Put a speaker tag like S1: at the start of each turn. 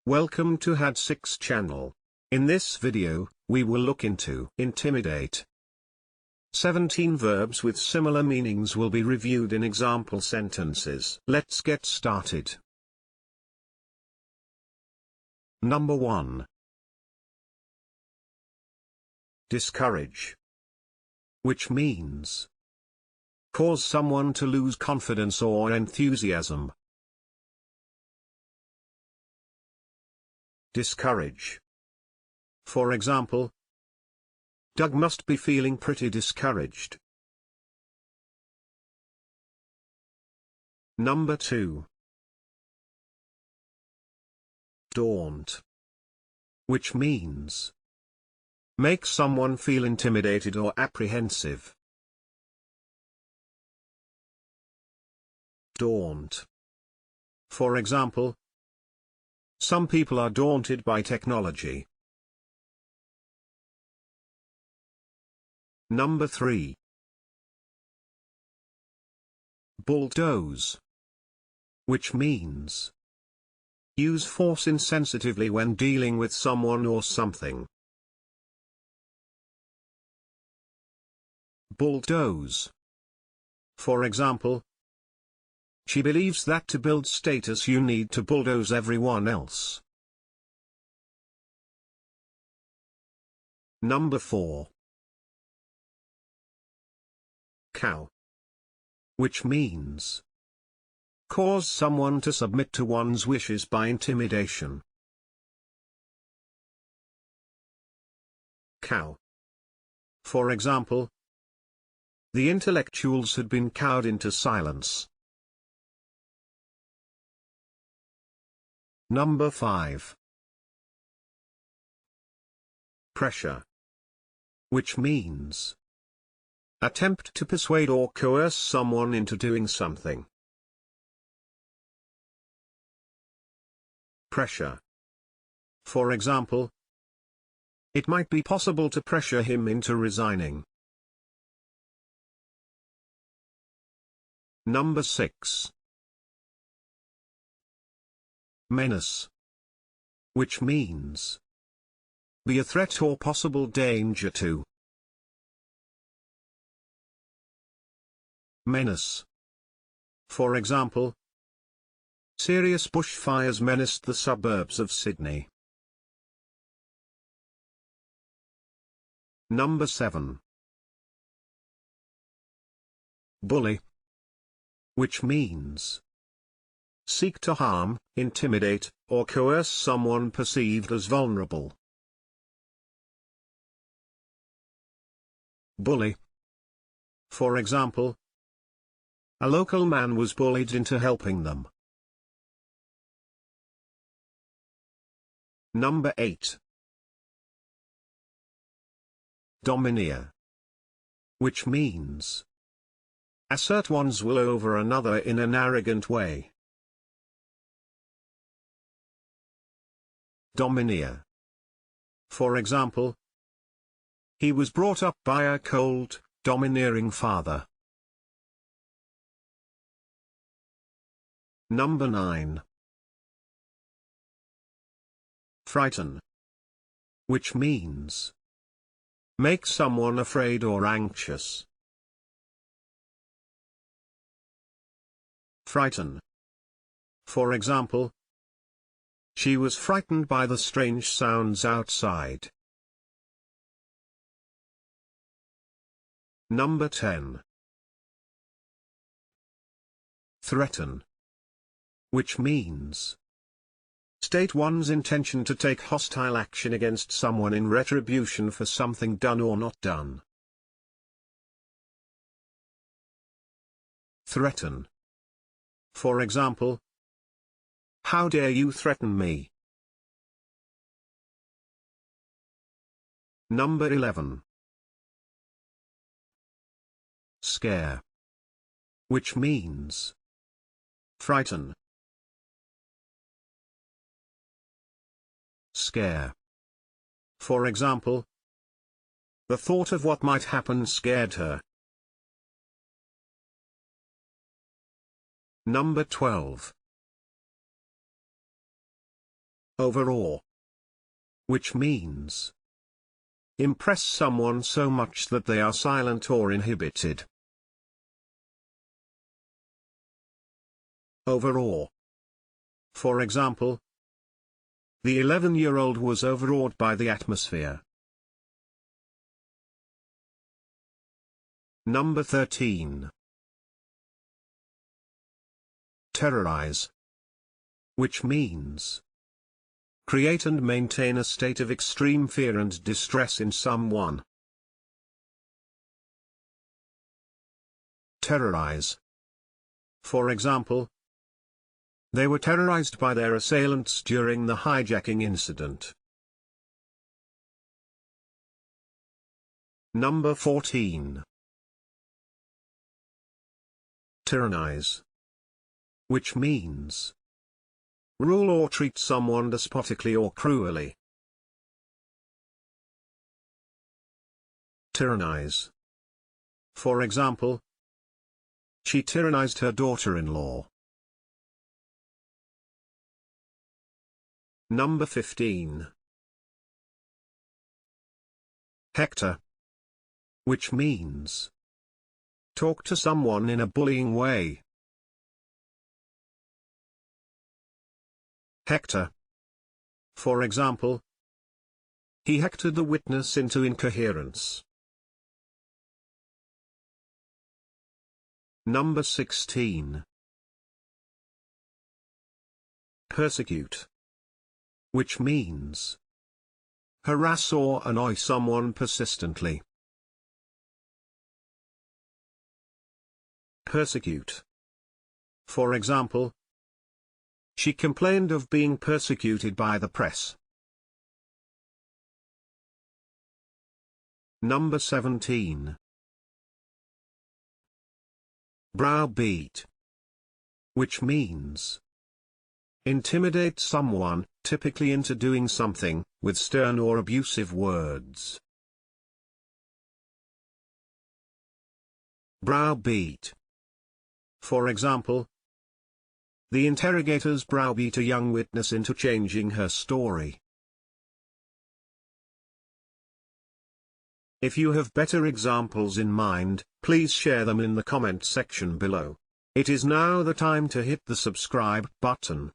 S1: Welcome to Had 6 channel. In this video, we will look into intimidate. 17 verbs with similar meanings will be reviewed in example sentences. Let's get started. Number 1. Discourage. Which means cause someone to lose confidence or enthusiasm. Discourage. For example, Doug must be feeling pretty discouraged. Number 2. Daunt. Which means make someone feel intimidated or apprehensive. Daunt. For example, some people are daunted by technology. Number 3. Bulldoze. Which means use force insensitively when dealing with someone or something. Bulldoze. For example, she believes that to build status you need to bulldoze everyone else. Number 4. Cow. Which means cause someone to submit to one's wishes by intimidation. Cow. For example, the intellectuals had been cowed into silence. Number 5. Pressure. Which means attempt to persuade or coerce someone into doing something. Pressure. For example, it might be possible to pressure him into resigning. Number 6. Menace. Which means be a threat or possible danger to. Menace. For example, serious bushfires menaced the suburbs of Sydney. Number 7. Bully. Which means seek to harm, intimidate, or coerce someone perceived as vulnerable. Bully. For example, a local man was bullied into helping them. Number 8. Domineer. Which means assert one's will over another in an arrogant way. Domineer. For example, he was brought up by a cold, domineering father. Number 9. Frighten. Which means make someone afraid or anxious. Frighten. For example, she was frightened by the strange sounds outside. Number 10. Threaten. Which means state one's intention to take hostile action against someone in retribution for something done or not done. Threaten. For example, how dare you threaten me? Number 11. Scare. Which means frighten. Scare. For example, the thought of what might happen scared her. Number 12. Overawe, which means impress someone so much that they are silent or inhibited. Overawe. For example, the 11-year-old was overawed by the atmosphere. Number 13. Terrorize, which means create and maintain a state of extreme fear and distress in someone. Terrorize. For example, they were terrorized by their assailants during the hijacking incident. Number 14. Tyrannize, which means rule or treat someone despotically or cruelly. Tyrannize. For example, she tyrannized her daughter-in-law. Number 15. Hector, which means talk to someone in a bullying way. Hector. For example, he hectored the witness into incoherence. Number 16. Persecute, which means harass or annoy someone persistently. Persecute. For example, she complained of being persecuted by the press. Number 17. Browbeat, which means intimidate someone, typically into doing something, with stern or abusive words. Browbeat. For example, the interrogators browbeat a young witness into changing her story. If you have better examples in mind, please share them in the comment section below. It is now the time to hit the subscribe button.